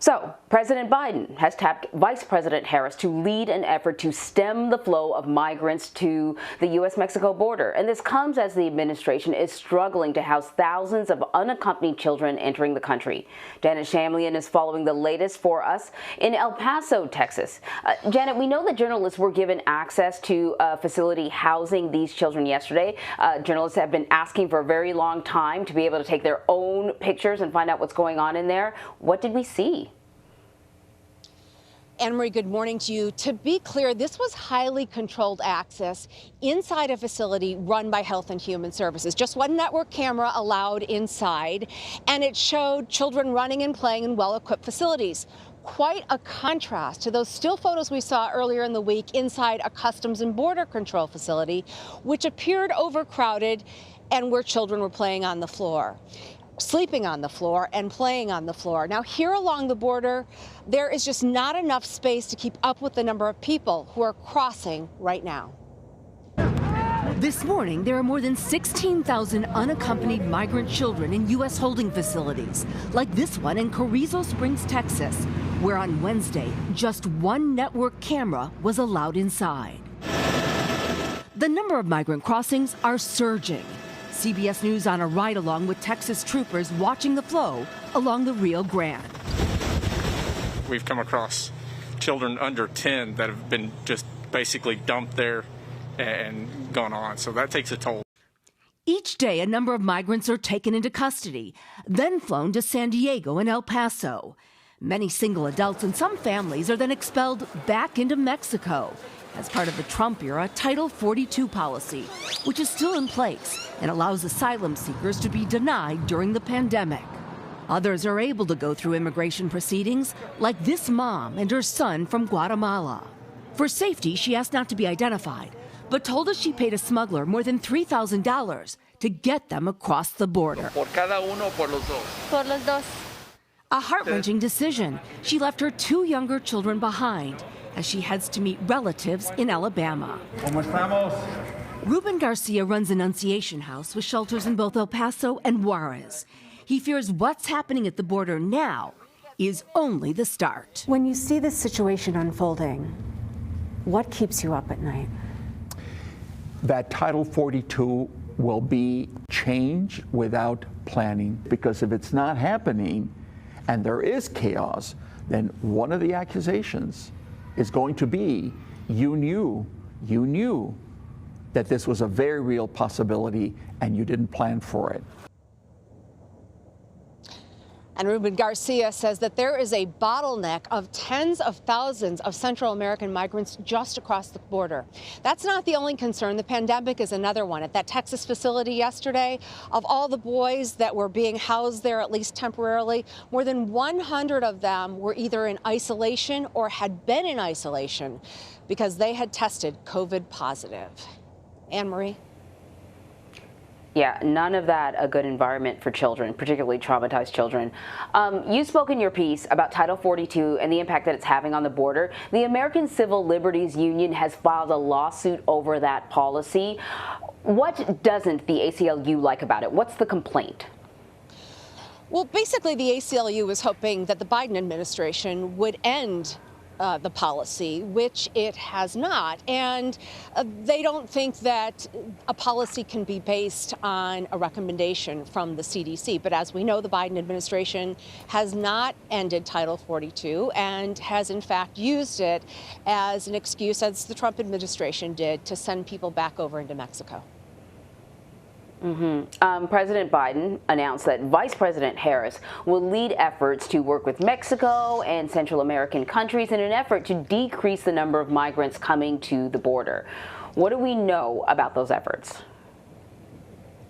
So, President Biden has tapped Vice President Harris to lead an effort to stem the flow of migrants to the U.S. Mexico border. And this comes as the administration is struggling to house thousands of unaccompanied children entering the country. Janet Shamlian is following the latest for us in El Paso, Texas. Janet, we know that journalists were given access to a facility housing these children yesterday. Journalists have been asking for a very long time to be able to take their own pictures and find out what's going on in there. What did we see? Anne-Marie, good morning to you. To be clear, this was highly controlled access inside a facility run by Health and Human Services. Just one network camera allowed inside, and it showed children running and playing in well-equipped facilities. Quite a contrast to those still photos we saw earlier in the week inside a Customs and Border Control facility, which appeared overcrowded and where children were playing on the floor, sleeping on the floor and playing on the floor. Now, here along the border, there is just not enough space to keep up with the number of people who are crossing right now. This morning, there are more than 16,000 unaccompanied migrant children in U.S. holding facilities, like this one in Carrizo Springs, Texas, where on Wednesday, just one network camera was allowed inside. The number of migrant crossings are surging. CBS News on a ride-along with Texas troopers watching the flow along the Rio Grande. We've come across children under 10 that have been just basically dumped there and gone on, so that takes a toll. Each day, a number of migrants are taken into custody, then flown to San Diego and El Paso. Many single adults and some families are then expelled back into Mexico as part of the Trump-era Title 42 policy, which is still in place and allows asylum seekers to be denied during the pandemic. Others are able to go through immigration proceedings, like this mom and her son from Guatemala. For safety, she asked not to be identified, but told us she paid a smuggler more than $3,000 to get them across the border. Por cada uno, por los dos. Por los dos. A heart-wrenching decision. She left her two younger children behind as she heads to meet relatives in Alabama. ¿Cómo estamos? Ruben Garcia runs Annunciation House with shelters in both El Paso and Juarez. He fears what's happening at the border now is only the start. When you see this situation unfolding, what keeps you up at night? That Title 42 will be change without planning, because if it's not happening and there is chaos, then one of the accusations is going to be, you knew that this was a very real possibility and you didn't plan for it. And Ruben Garcia says that there is a bottleneck of tens of thousands of Central American migrants just across the border. That's not the only concern. The pandemic is another one. At that Texas facility yesterday, of all the boys that were being housed there, at least temporarily, more than 100 of them were either in isolation or had been in isolation because they had tested COVID positive. Anne-Marie? Yeah, none of that a good environment for children, particularly traumatized children. You spoke in your piece about Title 42 and the impact that it's having on the border. The American Civil Liberties Union has filed a lawsuit over that policy. What doesn't the ACLU like about it? What's the complaint? Well, basically, the ACLU was hoping that the Biden administration would end the policy, which it has not. And they don't think that a policy can be based on a recommendation from the CDC. But as we know, the Biden administration has not ended Title 42 and has, in fact, used it as an excuse, as the Trump administration did, to send people back over into Mexico. President Biden announced that Vice President Harris will lead efforts to work with Mexico and Central American countries in an effort to decrease the number of migrants coming to the border. What do we know about those efforts?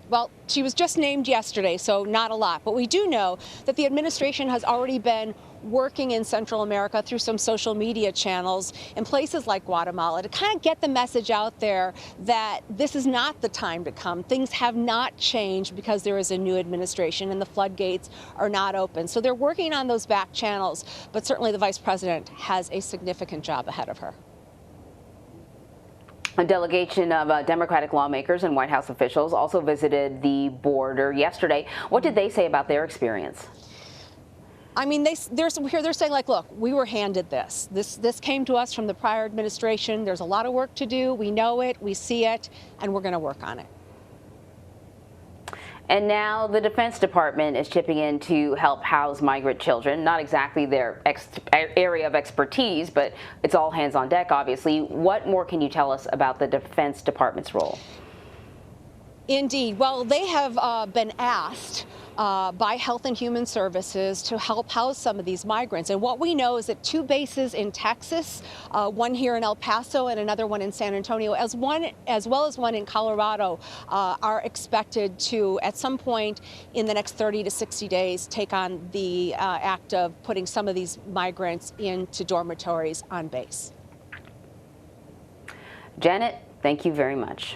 Well, she was just named yesterday, so not a lot. But we do know that the administration has already been working in Central America through some social media channels in places like Guatemala to kind of get the message out there that this is not the time to come. Things have not changed because there is a new administration and the floodgates are not open. So they're working on those back channels, but certainly the vice president has a significant job ahead of her. A delegation of Democratic lawmakers and White House officials also visited the border yesterday. What did they say about their experience? I mean, they're saying, like, look, we were handed this. This came to us from the prior administration. There's a lot of work to do. We know it, we see it, and we're going to work on it. And now the Defense Department is chipping in to help house migrant children. Not exactly their area of expertise, but it's all hands on deck, obviously. What more can you tell us about the Defense Department's role? Indeed. Well, they have been asked by Health and Human Services to help house some of these migrants. And what we know is that 2 bases in Texas, one here in El Paso and another one in San Antonio, as well as one in Colorado, are expected to, at some point in the next 30 to 60 days, take on the act of putting some of these migrants into dormitories on base. Janet, thank you very much.